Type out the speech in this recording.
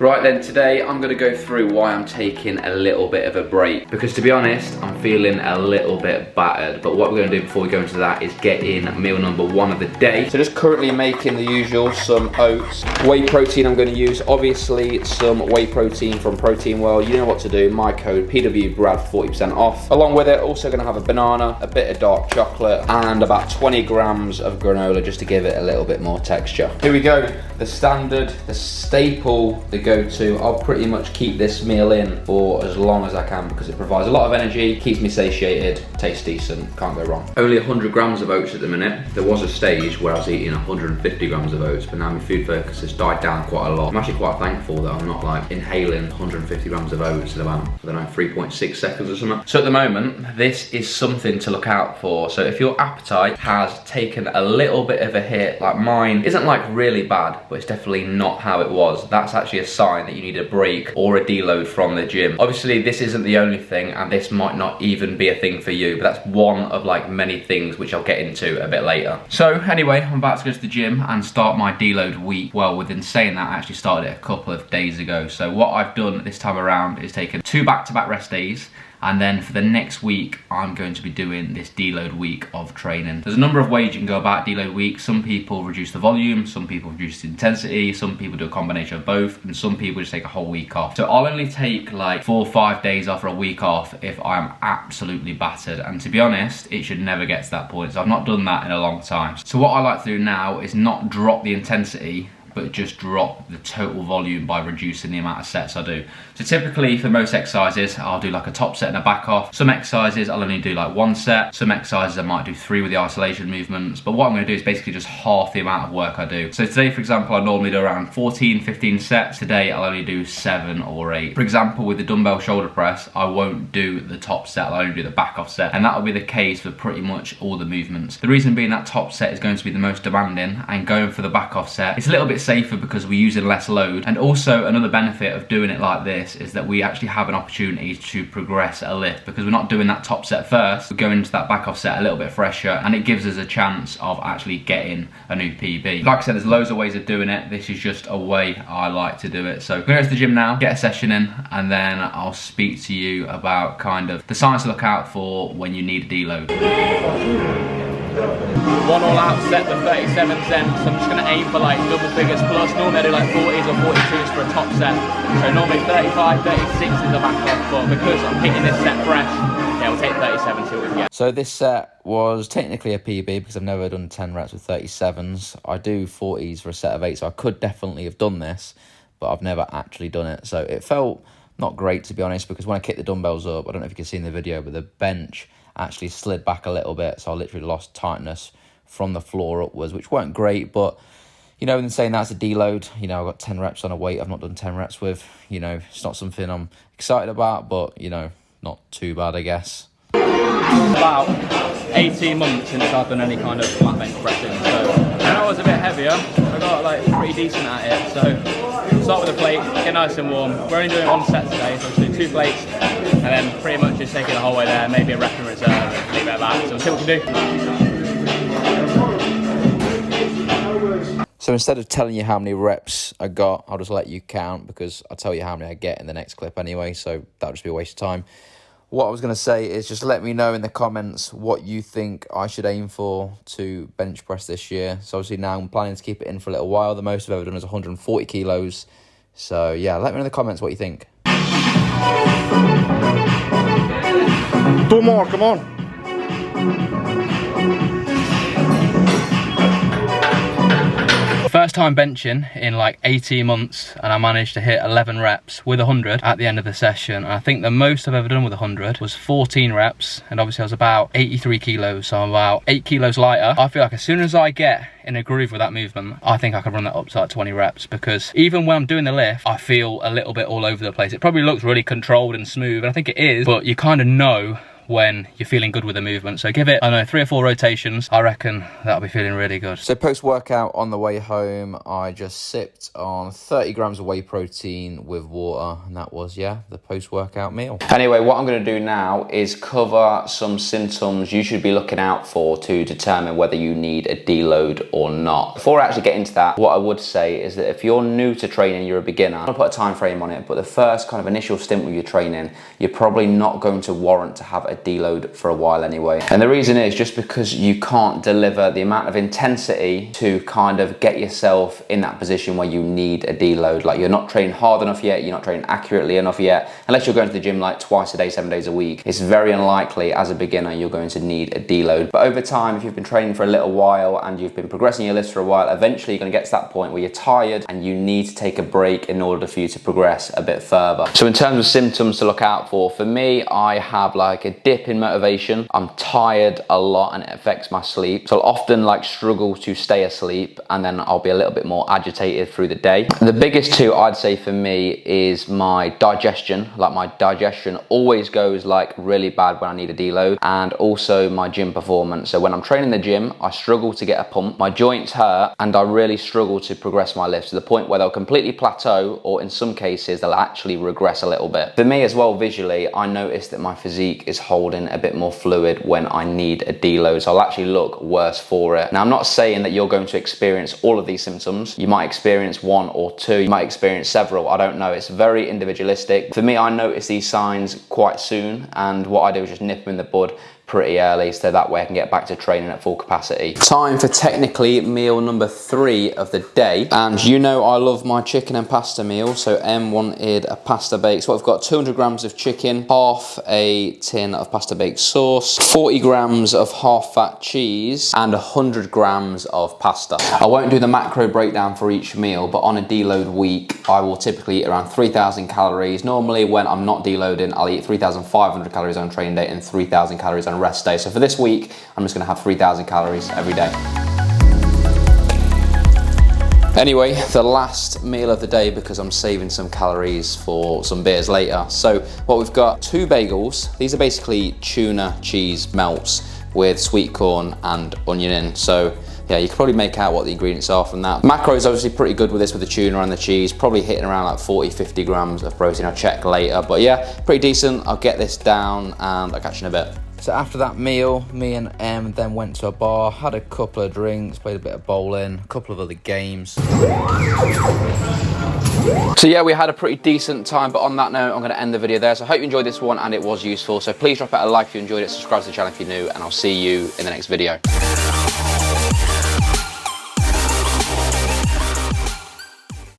Right then, today I'm going to go through why I'm taking a little bit of a break, because to be honest, I'm feeling a little bit battered. But what we're going to do before we go into that is get in meal number one of the day. So just currently making the usual, some oats. Whey protein I'm going to use, obviously some whey protein from Protein World. You know what to do, my code PWBRAD 40% off. Along with it, also going to have a banana, a bit of dark chocolate, and about 20 grams of granola just to give it a little bit more texture. Here we go, the standard, the staple, the go-to. I'll pretty much keep this meal in for as long as I can because it provides a lot of energy, keeps me satiated, tastes decent, can't go wrong. Only 100 grams of oats at the minute. There was a stage where I was eating 150 grams of oats, but now my food focus has died down quite a lot. I'm actually quite thankful that I'm not like inhaling 150 grams of oats in about, I don't know, 3.6 seconds or something. So at the moment, this is something to look out for. So if your appetite has taken a little bit of a hit, like mine isn't like really bad, but it's definitely not how it was, that's actually a sign that you need a break or a deload from the gym. Obviously this isn't the only thing, and this might not even be a thing for you, but that's one of like many things which I'll get into a bit later. So anyway, I'm about to go to the gym and start my deload week. Well, within saying that, I actually started it a couple of days ago. So what I've done this time around is taken 2 back-to-back rest days, and then for the next week, I'm going to be doing this deload week of training. There's a number of ways you can go about deload week. Some people reduce the volume, some people reduce the intensity, some people do a combination of both, and some people just take a whole week off. So I'll only take like 4 or 5 days off or a week off if I'm absolutely battered. And to be honest, it should never get to that point. So I've not done that in a long time. So what I like to do now is not drop the intensity, but just drop the total volume by reducing the amount of sets I do. So typically for most exercises, I'll do like a top set and a back off. Some exercises I'll only do like 1 set. Some exercises I might do 3 with the isolation movements. But what I'm gonna do is basically just half the amount of work I do. So today, for example, I normally do around 14, 15 sets. Today, I'll only do 7 or 8. For example, with the dumbbell shoulder press, I won't do the top set, I'll only do the back off set. And that'll be the case for pretty much all the movements. The reason being that top set is going to be the most demanding, and going for the back off set, it's a little bit safer because we're using less load. And also another benefit of doing it like this is that we actually have an opportunity to progress a lift, because we're not doing that top set first, we're going into that back off set a little bit fresher, and it gives us a chance of actually getting a new PB. Like I said, there's loads of ways of doing it. This is just a way I like to do it. So I'm gonna go to the gym now, get a session in, and then I'll speak to you about kind of the signs to look out for when you need a deload. 1 all out set with 37 cents. I'm just going to aim for like double figures plus. Normally I do like 40s or 42s for a top set. So normally 35, 36 is the back off, but because I'm hitting this set fresh, yeah, we'll take 37, see what we can get. So this set was technically a PB because I've never done 10 reps with 37s. I do 40s for a set of 8, so I could definitely have done this, but I've never actually done it. So it felt not great, to be honest, because when I kicked the dumbbells up, I don't know if you can see in the video, but the bench actually slid back a little bit, so I literally lost tightness from the floor upwards, which weren't great. But you know, in saying that's a deload, you know, I've got 10 reps on a weight I've not done 10 reps with. You know, it's not something I'm excited about, but you know, not too bad, I guess. About 18 months since I've done any kind of flat bench pressing, so when I was a bit heavier, I got like pretty decent at it. So start with a plate, get nice and warm. We're only doing 1 set today, so we'll do 2 plates, and then pretty much just take it the whole way there, maybe a rep in reserve, and leave it at that. So we'll see what we can do. So instead of telling you how many reps I got, I'll just let you count, because I'll tell you how many I get in the next clip anyway, so that'll just be a waste of time. What I was going to say is just let me know in the comments what you think I should aim for to bench press this year. So obviously now I'm planning to keep it in for a little while. The most I've ever done is 140 kilos. So yeah, let me know in the comments what you think. 2 more, come on. First time benching in like 18 months, and I managed to hit 11 reps with 100 at the end of the session. And I think the most I've ever done with 100 was 14 reps, and obviously I was about 83 kilos, so I'm about 8 kilos lighter. I feel like as soon as I get in a groove with that movement, I think I can run that up to like 20 reps, because even when I'm doing the lift, I feel a little bit all over the place. It probably looks really controlled and smooth, and I think it is, but you kind of know when you're feeling good with the movement. So give it, I don't know, 3 or 4 rotations. I reckon that'll be feeling really good. So post-workout on the way home, I just sipped on 30 grams of whey protein with water, and that was, yeah, the post-workout meal. Anyway, what I'm gonna do now is cover some symptoms you should be looking out for to determine whether you need a deload or not. Before I actually get into that, what I would say is that if you're new to training, you're a beginner, I'll put a time frame on it, but the first kind of initial stint with your training, you're probably not going to warrant to have a deload for a while anyway. And the reason is just because you can't deliver the amount of intensity to kind of get yourself in that position where you need a deload. Like, you're not training hard enough yet, you're not training accurately enough yet. Unless you're going to the gym like twice a day, 7 days a week, it's very unlikely as a beginner you're going to need a deload. But over time, if you've been training for a little while and you've been progressing your lifts for a while, eventually you're going to get to that point where you're tired and you need to take a break in order for you to progress a bit further. So in terms of symptoms to look out for me, I have like a dip in motivation. I'm tired a lot and it affects my sleep. So I'll often like struggle to stay asleep, and then I'll be a little bit more agitated through the day. The biggest two I'd say for me is my digestion. Like, my digestion always goes like really bad when I need a deload, and also my gym performance. So when I'm training the gym, I struggle to get a pump, my joints hurt, and I really struggle to progress my lifts to the point where they'll completely plateau, or in some cases they'll actually regress a little bit. For me as well, visually, I notice that my physique is holding a bit more fluid when I need a deload, so I'll actually look worse for it. Now, I'm not saying that you're going to experience all of these symptoms. You might experience 1 or 2, you might experience several, I don't know. It's very individualistic. For me, I notice these signs quite soon, and what I do is just nip them in the bud pretty early, so that way I can get back to training at full capacity. Time for technically meal number 3 of the day, and you know I love my chicken and pasta meal, so Em wanted a pasta bake. So I've got 200 grams of chicken, half a tin of pasta bake sauce, 40 grams of half-fat cheese, and 100 grams of pasta. I won't do the macro breakdown for each meal, but on a deload week, I will typically eat around 3,000 calories. Normally, when I'm not deloading, I'll eat 3,500 calories on training day and 3,000 calories on rest day. So for this week, I'm just gonna have 3,000 calories every day. Anyway, the last meal of the day, because I'm saving some calories for some beers later. So what we've got, 2 bagels. These are basically tuna cheese melts with sweet corn and onion in. So yeah, you can probably make out what the ingredients are from that. Macro is obviously pretty good with this, with the tuna and the cheese, probably hitting around like 40-50 grams of protein. I'll check later, but yeah, pretty decent. I'll get this down and I'll catch you in a bit. So after that meal, me and Em then went to a bar, had a couple of drinks, played a bit of bowling, a couple of other games. So yeah, we had a pretty decent time, but on that note, I'm going to end the video there. So I hope you enjoyed this one and it was useful. So please drop it a like if you enjoyed it, subscribe to the channel if you're new, and I'll see you in the next video.